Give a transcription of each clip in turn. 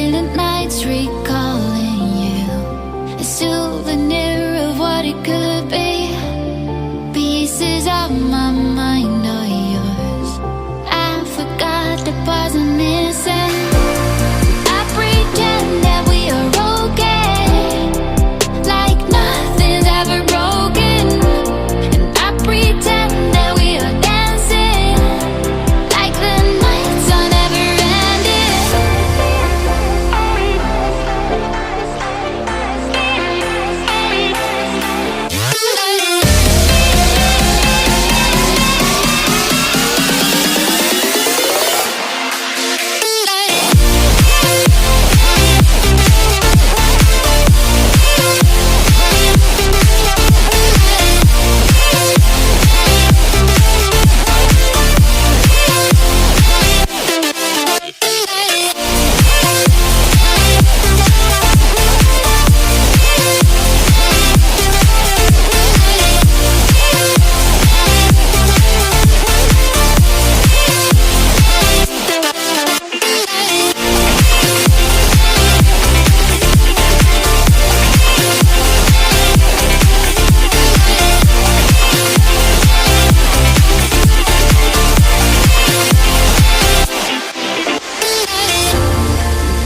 Silent nights recalling you, a souvenir of what it could be. Pieces of my mind are yours. I forgot the parts I'm missing. I pretend that we are okay, like nothing's ever broken. And I pretend that we are dancing, like the nights are never ending.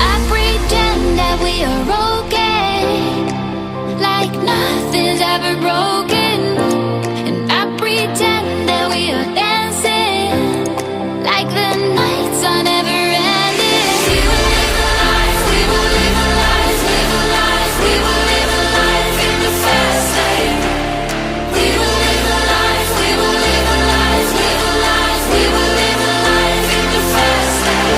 I pretend that we are okay, like nothing's ever broken. And I pretend that we are dancing, like the nights are never ending. We will live a life, we will live a life, live a life, we will live a life in the fast lane. We will live a life, we will live a life, live a life, we will live a life in the fast lane.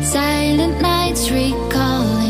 Silent nights recalling